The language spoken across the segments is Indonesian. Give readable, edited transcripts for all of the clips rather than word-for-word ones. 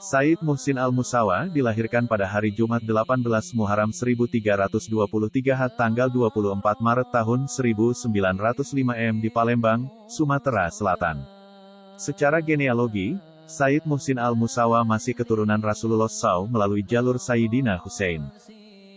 Said Muhsin Al-Musawa dilahirkan pada hari Jumat 18 Muharram 1323 tanggal 24 Maret tahun 1905 di Palembang, Sumatera Selatan. Secara genealogi, Said Muhsin Al-Musawa masih keturunan Rasulullah SAW melalui jalur Sayyidina Husain.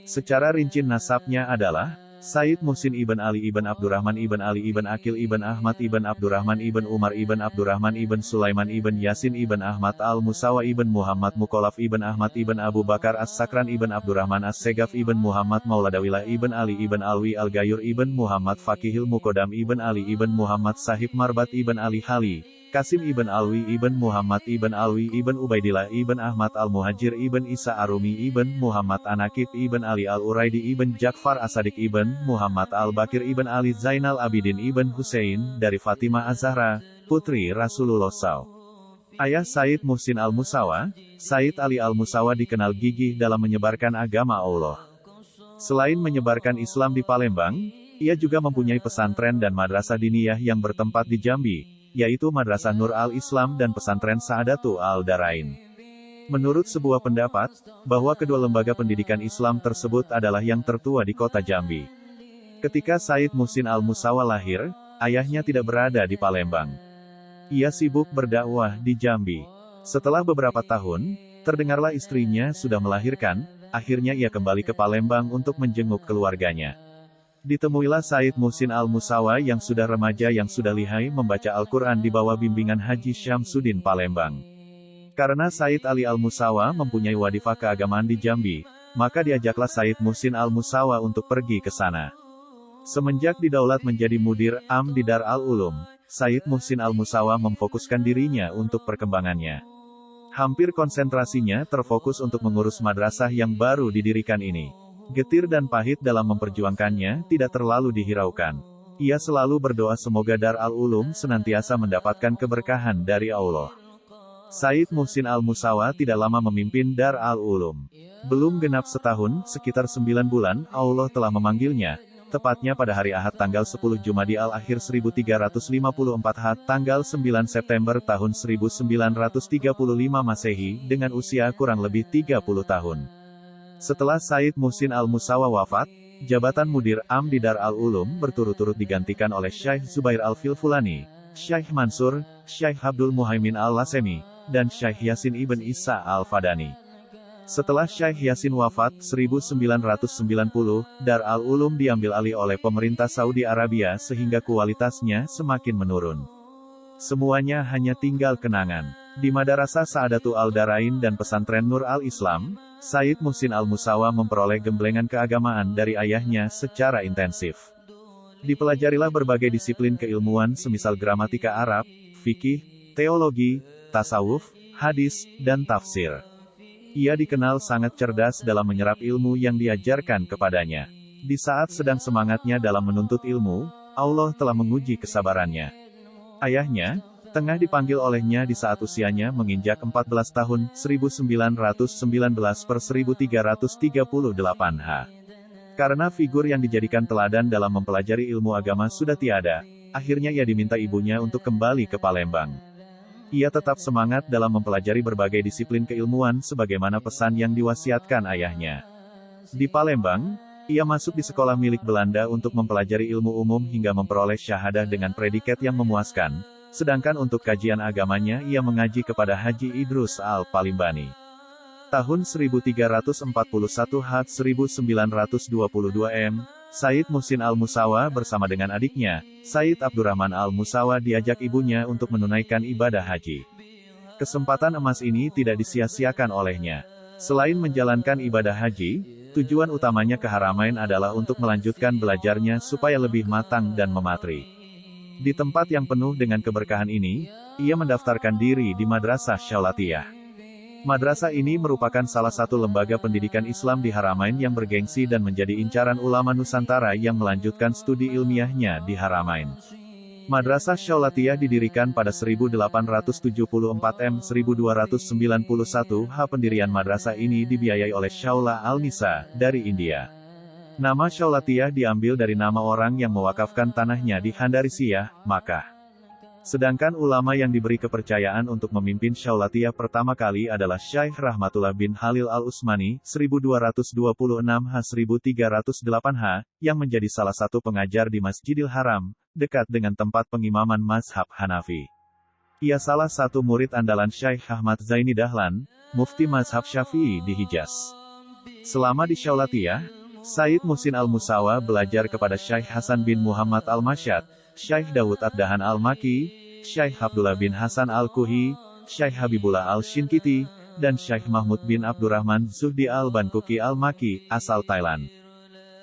Secara rinci nasabnya adalah Said Muhsin ibn Ali ibn Abdurrahman ibn Ali ibn Akil ibn Ahmad ibn Abdurrahman ibn Umar ibn Abdurrahman ibn Sulaiman ibn Yasin ibn Ahmad Al-Musawa ibn Muhammad Mukolaf ibn Ahmad ibn Abu Bakar As-Sakran ibn Abdurrahman As-Segaf ibn Muhammad Mauladawilah ibn Ali ibn Alwi Al-Gayur ibn Muhammad Fakihil Mukodam ibn Ali ibn Muhammad Sahib Marbat ibn Ali Hali, Kasim ibn Alwi ibn Muhammad ibn Alwi ibn Ubaidillah ibn Ahmad Al-Muhajir ibn Isa Arumi ibn Muhammad Anakib ibn Ali Al-Uraidi ibn Jakfar Asadik ibn Muhammad Al-Bakir ibn Ali Zainal Abidin ibn Husain dari Fatimah Az-Zahra, putri Rasulullah SAW. Ayah Said Muhsin Al-Musawa, Said Ali Al-Musawa dikenal gigih dalam menyebarkan agama Allah. Selain menyebarkan Islam di Palembang, ia juga mempunyai pesantren dan madrasah diniyah yang bertempat di Jambi, yaitu Madrasah Nur Al-Islam dan Pesantren Sa'adatu Al-Darain. Menurut sebuah pendapat, bahwa kedua lembaga pendidikan Islam tersebut adalah yang tertua di kota Jambi. Ketika Said Muhsin Al-Musawa lahir, ayahnya tidak berada di Palembang. Ia sibuk berdakwah di Jambi. Setelah beberapa tahun, terdengarlah istrinya sudah melahirkan, akhirnya ia kembali ke Palembang untuk menjenguk keluarganya. Ditemuilah Said Muhsin Al-Musawa yang sudah remaja yang sudah lihai membaca Al-Quran di bawah bimbingan Haji Syamsuddin Palembang. Karena Said Ali Al-Musawa mempunyai wadifah keagamaan di Jambi, maka diajaklah Said Muhsin Al-Musawa untuk pergi ke sana. Semenjak didaulat menjadi mudir am di Dar Al-Ulum, Said Muhsin Al-Musawa memfokuskan dirinya untuk perkembangannya. Hampir konsentrasinya terfokus untuk mengurus madrasah yang baru didirikan ini. Getir dan pahit dalam memperjuangkannya tidak terlalu dihiraukan. Ia selalu berdoa semoga Dar Al-Ulum senantiasa mendapatkan keberkahan dari Allah. Said Muhsin Al-Musawa tidak lama memimpin Dar Al-Ulum. Belum genap setahun, sekitar 9 bulan, Allah telah memanggilnya, tepatnya pada hari Ahad tanggal 10 Jumadi Al-Akhir 1354 H tanggal 9 September tahun 1935 Masehi, dengan usia kurang lebih 30 tahun. Setelah Said Muhsin Al-Musawa wafat, jabatan mudir am di Dar Al-Ulum berturut-turut digantikan oleh Syekh Zubair Al-Filfulani, Syekh Mansur, Syekh Abdul Muhaimin Al-Lasemi, dan Syekh Yasin ibn Isa Al-Fadani. Setelah Syekh Yasin wafat 1990, Dar Al-Ulum diambil alih oleh pemerintah Saudi Arabia sehingga kualitasnya semakin menurun. Semuanya hanya tinggal kenangan. Di Madrasah Sa'adatu Al-Darain dan Pesantren Nur Al-Islam, Said Muhsin Al-Musawa memperoleh gemblengan keagamaan dari ayahnya secara intensif. Dipelajarilah berbagai disiplin keilmuan semisal gramatika Arab, fikih, teologi, tasawuf, hadis, dan tafsir. Ia dikenal sangat cerdas dalam menyerap ilmu yang diajarkan kepadanya. Di saat sedang semangatnya dalam menuntut ilmu, Allah telah menguji kesabarannya. Ayahnya tengah dipanggil olehnya di saat usianya menginjak 14 tahun, 1919/1338 H. Karena figur yang dijadikan teladan dalam mempelajari ilmu agama sudah tiada, akhirnya ia diminta ibunya untuk kembali ke Palembang. Ia tetap semangat dalam mempelajari berbagai disiplin keilmuan sebagaimana pesan yang diwasiatkan ayahnya. Di Palembang, ia masuk di sekolah milik Belanda untuk mempelajari ilmu umum hingga memperoleh syahadah dengan predikat yang memuaskan. Sedangkan untuk kajian agamanya ia mengaji kepada Haji Idrus Al-Palimbani. Tahun 1341 H 1922 M, Said Muhsin Al-Musawa bersama dengan adiknya, Said Abdurrahman Al-Musawa diajak ibunya untuk menunaikan ibadah haji. Kesempatan emas ini tidak disia-siakan olehnya. Selain menjalankan ibadah haji, tujuan utamanya ke Haramain adalah untuk melanjutkan belajarnya supaya lebih matang dan mematri. Di tempat yang penuh dengan keberkahan ini, ia mendaftarkan diri di Madrasah Syaulatiyah. Madrasah ini merupakan salah satu lembaga pendidikan Islam di Haramain yang bergengsi dan menjadi incaran ulama Nusantara yang melanjutkan studi ilmiahnya di Haramain. Madrasah Syaulatiyah didirikan pada 1874 M 1291 H. Pendirian madrasah ini dibiayai oleh Syaula Al-Nisa, dari India. Nama Syaulatiyah diambil dari nama orang yang mewakafkan tanahnya di Handarisiyah, Makkah. Sedangkan ulama yang diberi kepercayaan untuk memimpin Syaulatiyah pertama kali adalah Syaikh Rahmatullah bin Halil Al-Utsmani, 1226-1308H, yang menjadi salah satu pengajar di Masjidil Haram, dekat dengan tempat pengimaman mazhab Hanafi. Ia salah satu murid andalan Syaikh Ahmad Zaini Dahlan, mufti mazhab Syafi'i di Hijaz. Selama di Syaulatiyah, Sayyid Muhsin Al-Musawa belajar kepada Syaikh Hasan bin Muhammad Al-Masyad, Syaikh Dawud Ad-Dahan Al-Maki, Syaikh Abdullah bin Hasan Al-Kuhi, Syaikh Habibullah Al-Shinkiti, dan Syaikh Mahmud bin Abdurrahman Zuhdi Al-Bankuki Al-Maki, asal Thailand.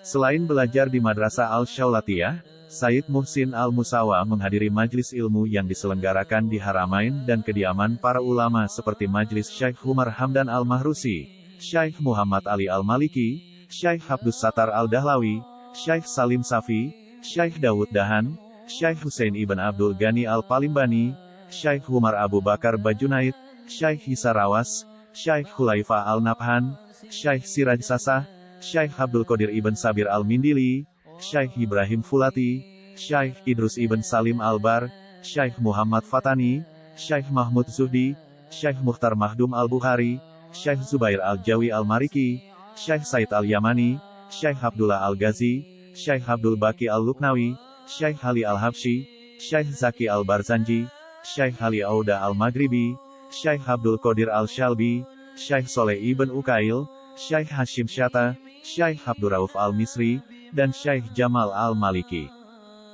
Selain belajar di Madrasah Al-Syaulatiyah, Sayyid Muhsin Al-Musawa menghadiri majlis ilmu yang diselenggarakan di Haramain dan kediaman para ulama seperti Majlis Syaikh Umar Hamdan Al-Mahrusi, Syaikh Muhammad Ali Al-Maliki, Syaikh Abdus Sattar Al-Dahlawi, Syaikh Salim Safi, Syaikh Dawud Dahan, Syaikh Hussein Ibn Abdul Ghani Al-Palimbani, Syaikh Umar Abu Bakar Bajunaid, Syaikh Hisa Rawas, Syaikh Hulaifa Al-Nabhan, Syaikh Siraj Sasah, Syaikh Abdul Qadir Ibn Sabir Al-Mindili, Syaikh Ibrahim Fulati, Syaikh Idrus Ibn Salim Al-Bar, Syaikh Muhammad Fatani, Syaikh Mahmud Zuhdi, Syaikh Mukhtar Mahdum Al-Bukhari, Syaikh Zubair Al-Jawi Al-Mariki, Syaikh Said Al-Yamani, Syaikh Abdullah Al-Ghazi, Syaikh Abdul Baqi Al-Luknawi, Syaikh Ali Al-Habsyi, Syaikh Zaki Al-Barzanji, Syaikh Ali Auda Al-Maghribi, Syaikh Abdul Qadir Al-Shalbi, Syaikh Soleh Ibn Ukail, Syaikh Hashim Syatta, Syaikh Abdurrauf Al-Misri, dan Syaikh Jamal Al-Maliki.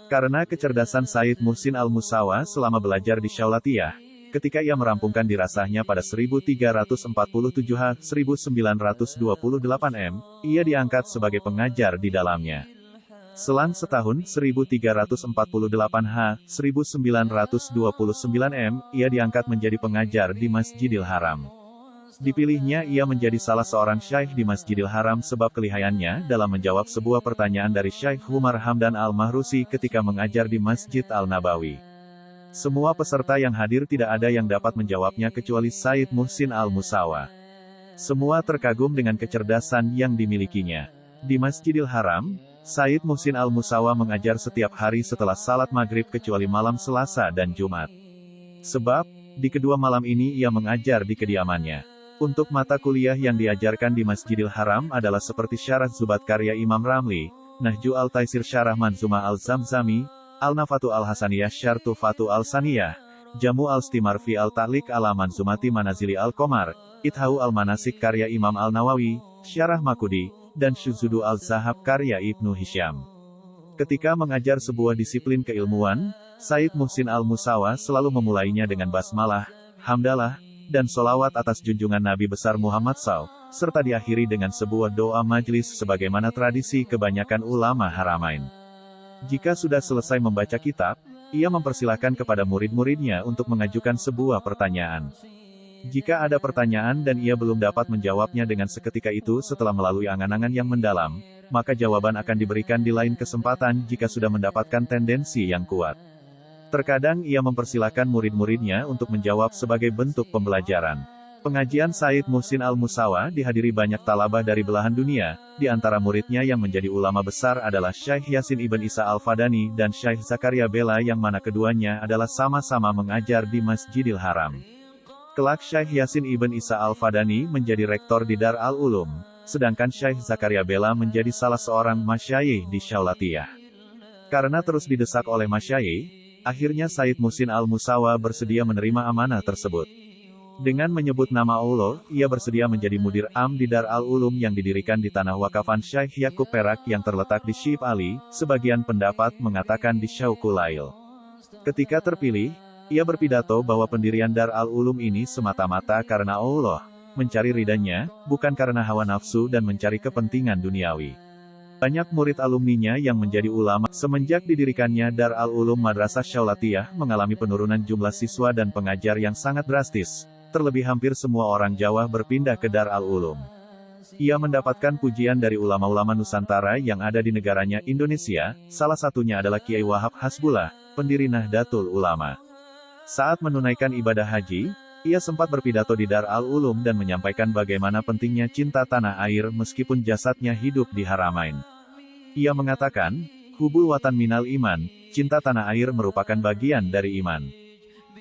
Karena kecerdasan Sayyid Muhsin Al-Musawa selama belajar di Syaulatiyah, ketika ia merampungkan dirasahnya pada 1347H, 1928 M, ia diangkat sebagai pengajar di dalamnya. Selang setahun, 1348H, 1929 M, ia diangkat menjadi pengajar di Masjidil Haram. Dipilihnya ia menjadi salah seorang syaikh di Masjidil Haram sebab kelihayannya dalam menjawab sebuah pertanyaan dari Syaikh Umar Hamdan Al-Mahrusi ketika mengajar di Masjid Al-Nabawi. Semua peserta yang hadir tidak ada yang dapat menjawabnya kecuali Sayyid Muhsin Al-Musawa. Semua terkagum dengan kecerdasan yang dimilikinya. Di Masjidil Haram, Sayyid Muhsin Al-Musawa mengajar setiap hari setelah salat maghrib kecuali malam Selasa dan Jumat. Sebab, di kedua malam ini ia mengajar di kediamannya. Untuk mata kuliah yang diajarkan di Masjidil Haram adalah seperti Syarah Zubat karya Imam Ramli, Nahju Al-Taisir Syarah Manzuma Al-Zamzami, Al-Nafatu Al-Hasaniyah Syartu Fatu Al-Saniyah, Jamu Al-Stimar fi Al-Ta'liq ala Manzumati Manazili Al-Qamar, Ithau Al-Manasik karya Imam Al-Nawawi, Syarah Makudi, dan Syuzudu Al-Zahab karya Ibnu Hisham. Ketika mengajar sebuah disiplin keilmuan, Sayyid Muhsin Al-Musawa selalu memulainya dengan basmalah, hamdalah, dan solawat atas junjungan Nabi besar Muhammad SAW, serta diakhiri dengan sebuah doa majlis sebagaimana tradisi kebanyakan ulama Haramain. Jika sudah selesai membaca kitab, ia mempersilahkan kepada murid-muridnya untuk mengajukan sebuah pertanyaan. Jika ada pertanyaan dan ia belum dapat menjawabnya dengan seketika itu setelah melalui angan-angan yang mendalam, maka jawaban akan diberikan di lain kesempatan jika sudah mendapatkan tendensi yang kuat. Terkadang ia mempersilahkan murid-muridnya untuk menjawab sebagai bentuk pembelajaran. Pengajian Sayyid Muhsin Al-Musawa dihadiri banyak talabah dari belahan dunia, di antara muridnya yang menjadi ulama besar adalah Syaikh Yasin Ibn Isa Al-Fadani dan Syaikh Zakaria Bela yang mana keduanya adalah sama-sama mengajar di Masjidil Haram. Kelak Syaikh Yasin Ibn Isa Al-Fadani menjadi rektor di Dar Al-Ulum, sedangkan Syaikh Zakaria Bela menjadi salah seorang masyayikh di Syaulatiyah. Karena terus didesak oleh masyayikh, akhirnya Sayyid Muhsin Al-Musawa bersedia menerima amanah tersebut. Dengan menyebut nama Allah, ia bersedia menjadi mudir am di Dar Al-Ulum yang didirikan di tanah wakafan Syaikh Yakub Perak yang terletak di Syib Ali, sebagian pendapat mengatakan di Syauqul Lail. Ketika terpilih, ia berpidato bahwa pendirian Dar Al-Ulum ini semata-mata karena Allah, mencari ridhanya, bukan karena hawa nafsu dan mencari kepentingan duniawi. Banyak murid alumninya yang menjadi ulama. Semenjak didirikannya Dar Al-Ulum Madrasah Syaulatiyah mengalami penurunan jumlah siswa dan pengajar yang sangat drastis. Terlebih hampir semua orang Jawa berpindah ke Dar Al-Ulum. Ia mendapatkan pujian dari ulama-ulama Nusantara yang ada di negaranya Indonesia, salah satunya adalah Kiai Wahab Hasbullah, pendiri Nahdlatul Ulama. Saat menunaikan ibadah haji, ia sempat berpidato di Dar Al-Ulum dan menyampaikan bagaimana pentingnya cinta tanah air meskipun jasadnya hidup di Haramain. Ia mengatakan, Hubul watan minal iman, cinta tanah air merupakan bagian dari iman.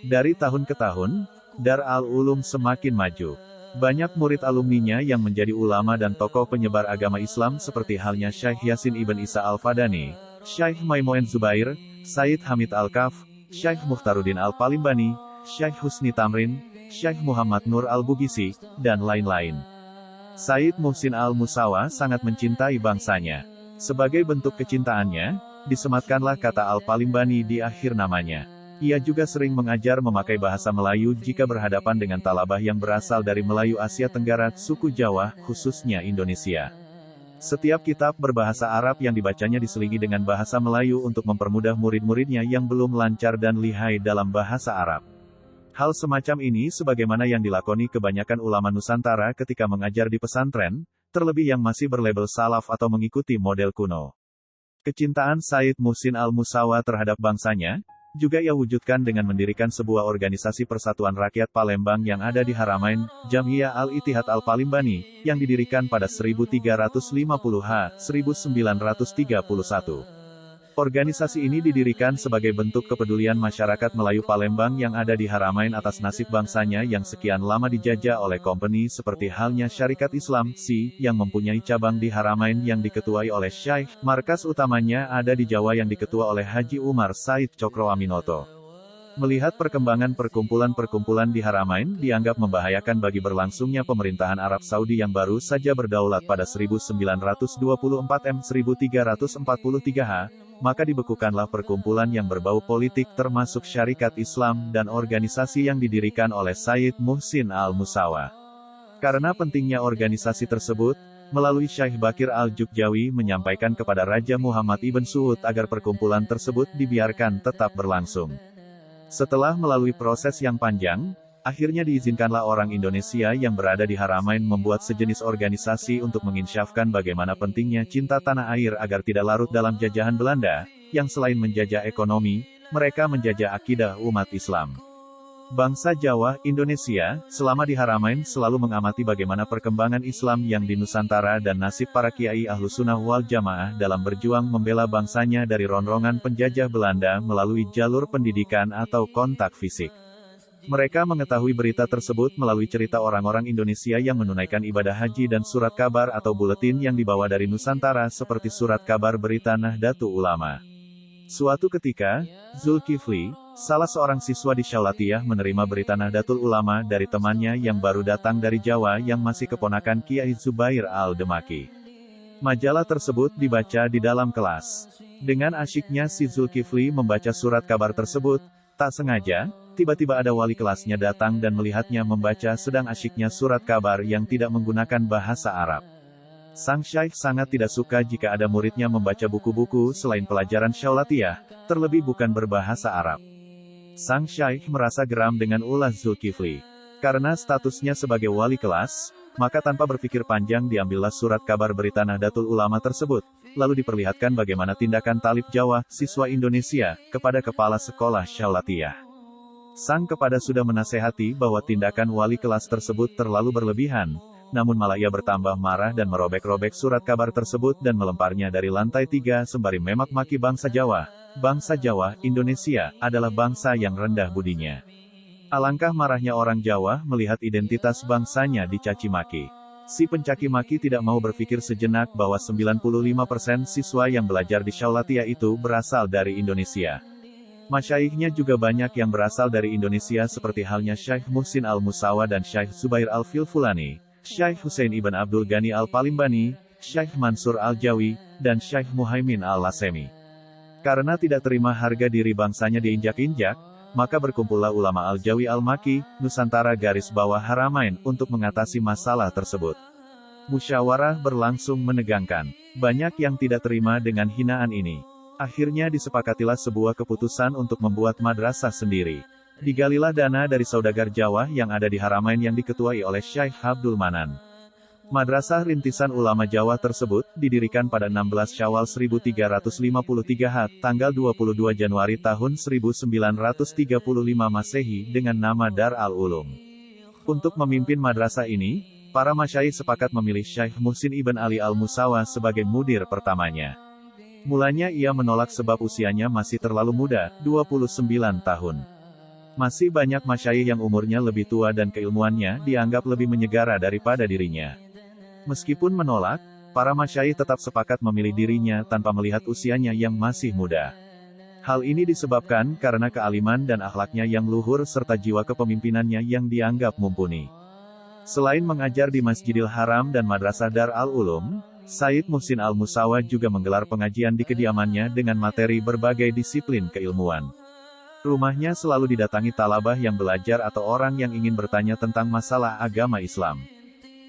Dari tahun ke tahun, Dar al-Ulum semakin maju. Banyak murid alumninya yang menjadi ulama dan tokoh penyebar agama Islam seperti halnya Syekh Yasin Ibn Isa Al-Fadani, Syekh Maimoen Zubair, Said Hamid Al-Kaf, Syekh Mukhtaruddin Al-Palimbani, Syekh Husni Tamrin, Syekh Muhammad Nur Al-Bugisi, dan lain-lain. Said Muhsin Al-Musawa sangat mencintai bangsanya. Sebagai bentuk kecintaannya, disematkanlah kata Al-Palimbani di akhir namanya. Ia juga sering mengajar memakai bahasa Melayu jika berhadapan dengan talabah yang berasal dari Melayu Asia Tenggara, suku Jawa, khususnya Indonesia. Setiap kitab berbahasa Arab yang dibacanya diselingi dengan bahasa Melayu untuk mempermudah murid-muridnya yang belum lancar dan lihai dalam bahasa Arab. Hal semacam ini sebagaimana yang dilakoni kebanyakan ulama Nusantara ketika mengajar di pesantren, terlebih yang masih berlabel salaf atau mengikuti model kuno. Kecintaan Said Muhsin Al-Musawa terhadap bangsanya, juga ia wujudkan dengan mendirikan sebuah organisasi Persatuan Rakyat Palembang yang ada di Haramain, Jam'iyah Al-Ittihad Al-Palimbani, yang didirikan pada 1350H, 1931. Organisasi ini didirikan sebagai bentuk kepedulian masyarakat Melayu Palembang yang ada di Haramain atas nasib bangsanya yang sekian lama dijajah oleh kompeni seperti halnya Syarikat Islam, SI, yang mempunyai cabang di Haramain yang diketuai oleh Syekh, markas utamanya ada di Jawa yang diketua oleh Haji Umar Said Cokroaminoto. Melihat perkembangan perkumpulan-perkumpulan di Haramain dianggap membahayakan bagi berlangsungnya pemerintahan Arab Saudi yang baru saja berdaulat pada 1924 1343H, maka dibekukanlah perkumpulan yang berbau politik termasuk Syarikat Islam dan organisasi yang didirikan oleh Said Muhsin Al-Musawa. Karena pentingnya organisasi tersebut, melalui Syekh Bakir Al-Jukjawi menyampaikan kepada Raja Muhammad Ibn Saud agar perkumpulan tersebut dibiarkan tetap berlangsung. Setelah melalui proses yang panjang, akhirnya diizinkanlah orang Indonesia yang berada di Haramain membuat sejenis organisasi untuk menginsyafkan bagaimana pentingnya cinta tanah air agar tidak larut dalam jajahan Belanda, yang selain menjajah ekonomi, mereka menjajah akidah umat Islam. Bangsa Jawa, Indonesia, selama di Haramain selalu mengamati bagaimana perkembangan Islam yang di Nusantara dan nasib para kiai Ahlussunnah wal Jamaah dalam berjuang membela bangsanya dari ronrongan penjajah Belanda melalui jalur pendidikan atau kontak fisik. Mereka mengetahui berita tersebut melalui cerita orang-orang Indonesia yang menunaikan ibadah haji dan surat kabar atau buletin yang dibawa dari Nusantara seperti surat kabar berita Nahdlatul Ulama. Suatu ketika, Zulkifli, salah seorang siswa di Syaulatiyah menerima berita Nahdlatul Ulama dari temannya yang baru datang dari Jawa yang masih keponakan Kiai Zubair Al-Demaki. Majalah tersebut dibaca di dalam kelas. Dengan asyiknya si Zulkifli membaca surat kabar tersebut, tak sengaja, tiba-tiba ada wali kelasnya datang dan melihatnya membaca sedang asyiknya surat kabar yang tidak menggunakan bahasa Arab. Sang Syekh sangat tidak suka jika ada muridnya membaca buku-buku selain pelajaran Syaulatiyah, terlebih bukan berbahasa Arab. Sang Syekh merasa geram dengan ulah Zulkifli. Karena statusnya sebagai wali kelas, maka tanpa berpikir panjang diambillah surat kabar berita Nahdlatul Ulama tersebut, lalu diperlihatkan bagaimana tindakan Talib Jawa, siswa Indonesia, kepada kepala sekolah Syaulatiyah. Sang kepada sudah menasehati bahwa tindakan wali kelas tersebut terlalu berlebihan, namun malah ia bertambah marah dan merobek-robek surat kabar tersebut dan melemparnya dari lantai 3 sembari memak-maki bangsa Jawa. Bangsa Jawa, Indonesia, adalah bangsa yang rendah budinya. Alangkah marahnya orang Jawa melihat identitas bangsanya dicaci maki. Si pencaci maki tidak mau berpikir sejenak bahwa 95% siswa yang belajar di Syaulatiyah itu berasal dari Indonesia. Masyaikhnya juga banyak yang berasal dari Indonesia seperti halnya Syekh Muhsin Al-Musawa dan Syekh Zubair Al-Filfulani, Syekh Husain Ibn Abdul Ghani Al-Palimbani, Syekh Mansur Al-Jawi, dan Syekh Muhaimin Al-Lasemi. Karena tidak terima harga diri bangsanya diinjak-injak, maka berkumpullah ulama Al-Jawi Al-Maki, Nusantara garis bawah Haramain, untuk mengatasi masalah tersebut. Musyawarah berlangsung menegangkan. Banyak yang tidak terima dengan hinaan ini. Akhirnya disepakatilah sebuah keputusan untuk membuat madrasah sendiri. Digalilah dana dari saudagar Jawa yang ada di Haramain yang diketuai oleh Syekh Abdul Manan. Madrasah rintisan ulama Jawa tersebut didirikan pada 16 Syawal 1353H, tanggal 22 Januari tahun 1935 Masehi dengan nama Dar al-Ulum. Untuk memimpin madrasah ini, para masyayikh sepakat memilih Syekh Muhsin Ibn Ali Al-Musawa sebagai mudir pertamanya. Mulanya ia menolak sebab usianya masih terlalu muda, 29 tahun. Masih banyak masyayikh yang umurnya lebih tua dan keilmuannya dianggap lebih menyegara daripada dirinya. Meskipun menolak, para masyayikh tetap sepakat memilih dirinya tanpa melihat usianya yang masih muda. Hal ini disebabkan karena kealiman dan akhlaknya yang luhur serta jiwa kepemimpinannya yang dianggap mumpuni. Selain mengajar di Masjidil Haram dan Madrasah Dar al-Ulum, Said Muhsin al-Musawa juga menggelar pengajian di kediamannya dengan materi berbagai disiplin keilmuan. Rumahnya selalu didatangi talabah yang belajar atau orang yang ingin bertanya tentang masalah agama Islam.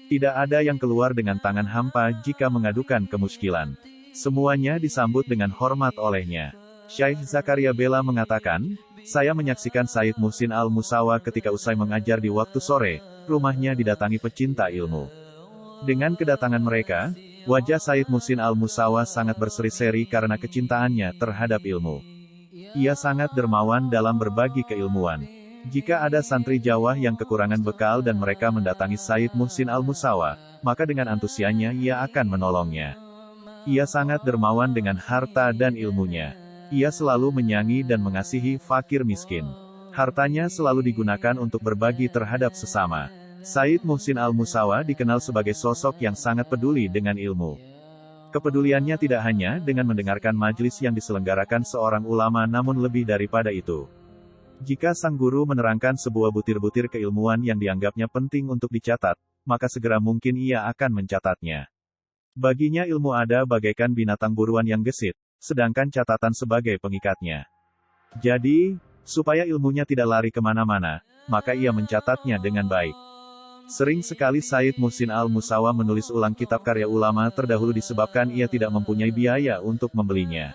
Tidak ada yang keluar dengan tangan hampa jika mengadukan kemuskilan. Semuanya disambut dengan hormat olehnya. Syekh Zakaria Bella mengatakan, saya menyaksikan Said Muhsin al-Musawa ketika usai mengajar di waktu sore, rumahnya didatangi pecinta ilmu. Dengan kedatangan mereka, wajah Said Muhsin al-Musawa sangat berseri-seri karena kecintaannya terhadap ilmu. Ia sangat dermawan dalam berbagi keilmuan. Jika ada santri Jawa yang kekurangan bekal dan mereka mendatangi Said Muhsin al-Musawa, maka dengan antusiasnya ia akan menolongnya. Ia sangat dermawan dengan harta dan ilmunya. Ia selalu menyayangi dan mengasihi fakir miskin. Hartanya selalu digunakan untuk berbagi terhadap sesama. Said Muhsin al-Musawa dikenal sebagai sosok yang sangat peduli dengan ilmu. Kepeduliannya tidak hanya dengan mendengarkan majelis yang diselenggarakan seorang ulama namun lebih daripada itu. Jika sang guru menerangkan sebuah butir-butir keilmuan yang dianggapnya penting untuk dicatat, maka segera mungkin ia akan mencatatnya. Baginya ilmu ada bagaikan binatang buruan yang gesit, sedangkan catatan sebagai pengikatnya. Jadi, supaya ilmunya tidak lari kemana-mana, maka ia mencatatnya dengan baik. Sering sekali Said Muhsin al-Musawa menulis ulang kitab karya ulama terdahulu disebabkan ia tidak mempunyai biaya untuk membelinya.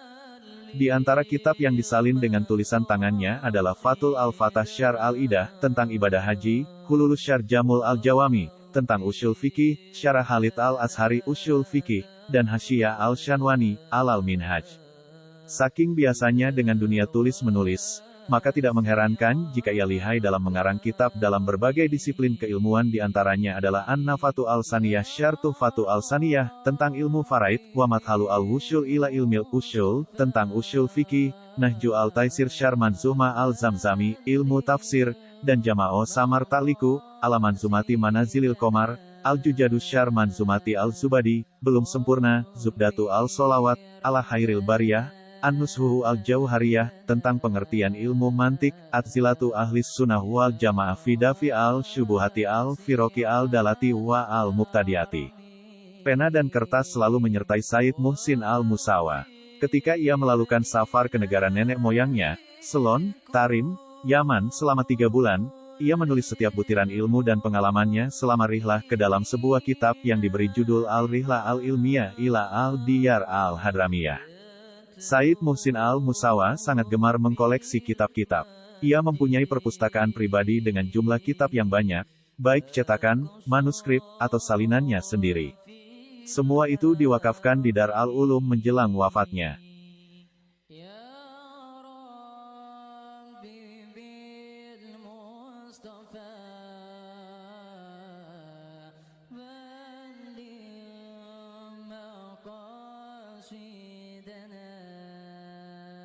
Di antara kitab yang disalin dengan tulisan tangannya adalah Fathul al-Fatah Syar al-Idah, tentang ibadah haji, Hululus Syar Jamul al-Jawami, tentang usyul fikih, Syarah Khalid al-Azhari usyul fikih, dan Hasyiyah al-Shanwani, al-Minhaj. Saking biasanya dengan dunia tulis-menulis, maka tidak mengherankan jika ia lihai dalam mengarang kitab dalam berbagai disiplin keilmuan diantaranya adalah An-Nafatu al-Saniyah Syartu Fatu al-Saniyah, tentang ilmu faraid, wa Madhalu al-Wusyul ila ilmil usyul, tentang usyul fikih, Nahju al-Taisir Syar Manzumah al-Zamzami, ilmu tafsir, dan Jama'o Samar Ta'liku, ala Manzumati Manazilil Komar, Al-Jujadu Syar Manzumati al-Zubadi, belum sempurna, Zubdatu al-Solawat, ala Khairil Bariyah, An-Nushuhu al-Jauhariyah, tentang pengertian ilmu mantik, Atzilatu Ahlis Sunnah wal Jamaah Fidafi al-Syubuhati al-Firoki al-Dalati wa al-Muqtadiyati. Pena dan kertas selalu menyertai Said Muhsin al-Musawa. Ketika ia melakukan safar ke negara nenek moyangnya, Selon, Tarim, Yaman selama 3 bulan, ia menulis setiap butiran ilmu dan pengalamannya selama rihlah ke dalam sebuah kitab yang diberi judul Al-Rihlah al-Ilmiyah ila al-Diyar al-Hadramiyah. Said Muhsin al-Musawa sangat gemar mengkoleksi kitab-kitab. Ia mempunyai perpustakaan pribadi dengan jumlah kitab yang banyak, baik cetakan, manuskrip, atau salinannya sendiri. Semua itu diwakafkan di Dar al-Ulum menjelang wafatnya.